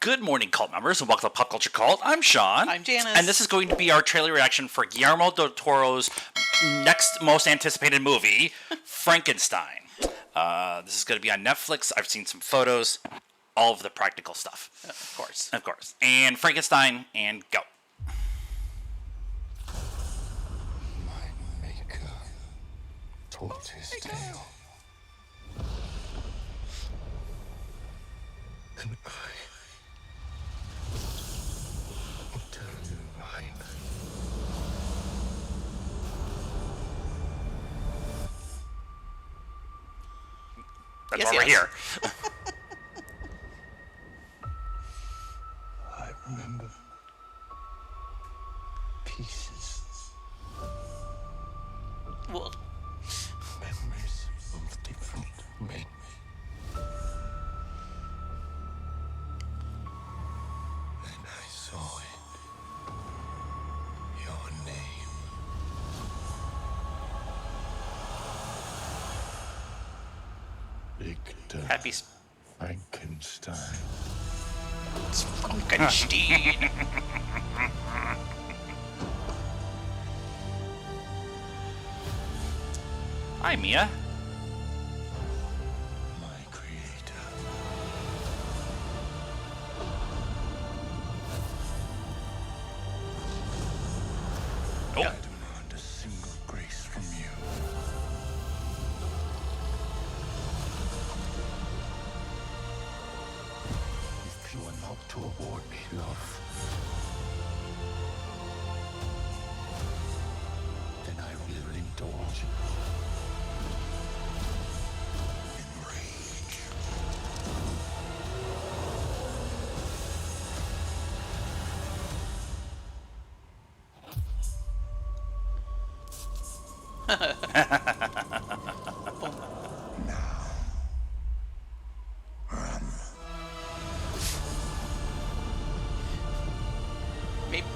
Good morning, cult members, and welcome to Pop Culture Cult. I'm Sean. I'm Janice. And this is going to be our trailer reaction for Guillermo del Toro's next most anticipated movie, Frankenstein. This is going to be on Netflix. I've seen some photos, all of the practical stuff. Of course. Of course. And Frankenstein, and go. My maker told his tale. And I will tell you mine. That's Yes, why we're here. I remember pieces, Well, memories of different men. And I saw it. Your name. Victor Happy. Frankenstein. it's Frankenstein. Hi, Mia. My creator. Oh. I demand a single grace from you. If you are not to award me love, then I will indulge in rage. Now, run.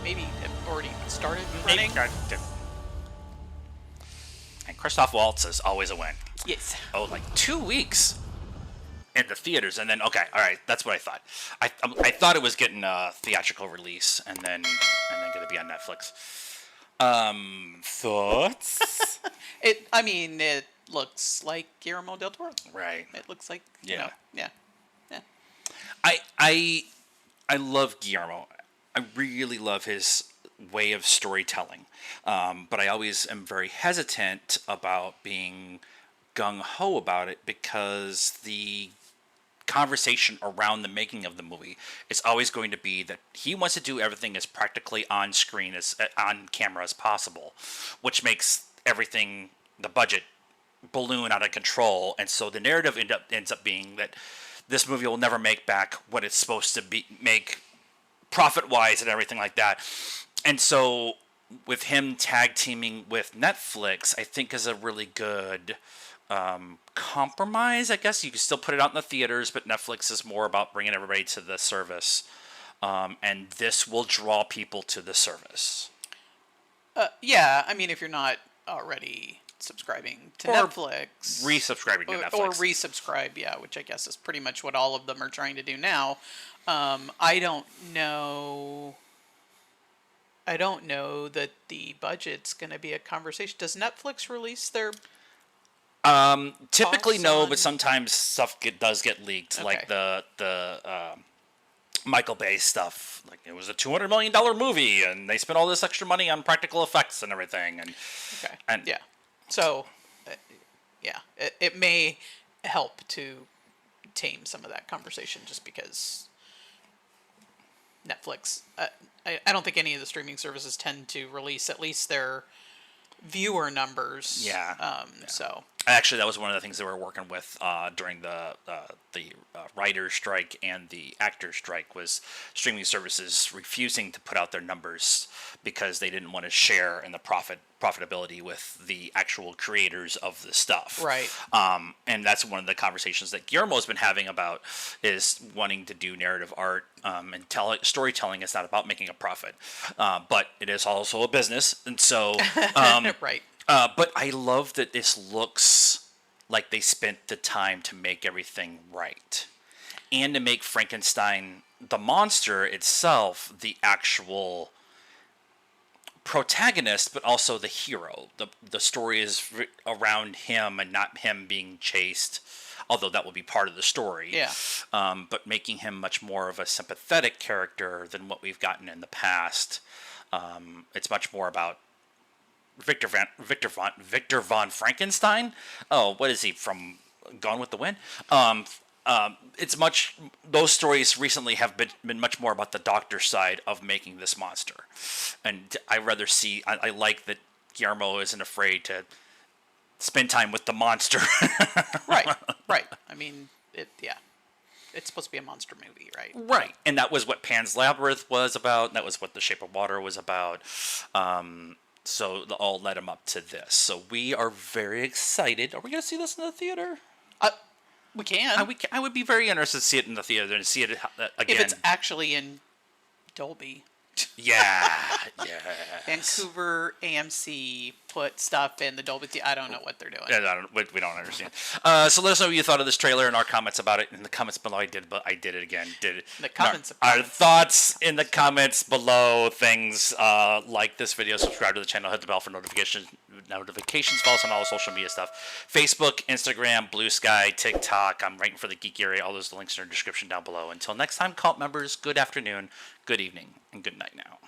Maybe it already started Maybe. running. And Christoph Waltz is always a win. Yes. Oh, like 2 weeks in the theaters, and then okay, all right, that's what I thought. I thought it was getting a theatrical release, and then going to be on Netflix. Thoughts? It looks like Guillermo del Toro. Right. It looks like Yeah. yeah. I love Guillermo. I really love his way of storytelling, but I always am very hesitant about being gung-ho about it because the conversation around the making of the movie is always going to be that he wants to do everything as practically on screen as on camera as possible, which makes everything, the budget, balloon out of control, and so the narrative ends up being that this movie will never make back what it's supposed to make profit-wise and everything like that. And so with him tag teaming with Netflix, I think is a really good compromise. I guess you can still put it out in the theaters, but Netflix is more about bringing everybody to the service, and this will draw people to the service. Yeah. I mean, if you're not already subscribing to Or Netflix, Resubscribing to Netflix. or resubscribe, yeah, which I guess is pretty much what all of them are trying to do now. I don't know. I don't know that the budget's going to be a conversation. Does Netflix release their? Typically Thoughts no, on- but sometimes stuff does get leaked, Okay. like the Michael Bay stuff. Like it was a $200 million movie, and they spent all this extra money on practical effects and everything. And Okay. and Yeah. So, yeah, it may help to tame some of that conversation just because Netflix. I don't think any of the streaming services tend to release at least their viewer numbers. Yeah. So. actually, that was one of the things they were working with during the writer's strike and the actor's strike, was streaming services refusing to put out their numbers because they didn't want to share in the profitability with the actual creators of the stuff. Right. And that's one of the conversations that Guillermo's been having about, is wanting to do narrative art, and storytelling is not about making a profit, but it is also a business, and so Right. but I love that this looks like they spent the time to make everything right, and to make Frankenstein the monster itself the actual protagonist, but also the hero. The story is around him and not him being chased, although that will be part of the story. Yeah. But making him much more of a sympathetic character than what we've gotten in the past. It's much more about Victor von Frankenstein. Oh, what is he from Gone with the Wind? It's much. Those stories recently have been much more about the doctor side of making this monster, and I rather see. I like that Guillermo isn't afraid to spend time with the monster. Right. Right. I mean, yeah. It's supposed to be a monster movie, right? Right, and that was what Pan's Labyrinth was about. That was what The Shape of Water was about. So it all led him up to this. So we are very excited. Are we going to see this in the theater? We can. I would be very interested to see it in the theater and see it again. If it's actually in Dolby. Yeah. Vancouver AMC put stuff in the Dolby Theater. I don't know what they're doing. Yeah, we don't understand. So let us know what you thought of this trailer and our comments about it in the comments below. I did it again. The comments. Our thoughts in the comments below. Things like this video, subscribe to the channel, hit the bell for notifications. Follow us on all the social media stuff: Facebook, Instagram, Blue Sky, TikTok. I'm writing for the Geek Area. All those links are in the description down below. Until next time, cult members. Good afternoon, good evening, and good night now.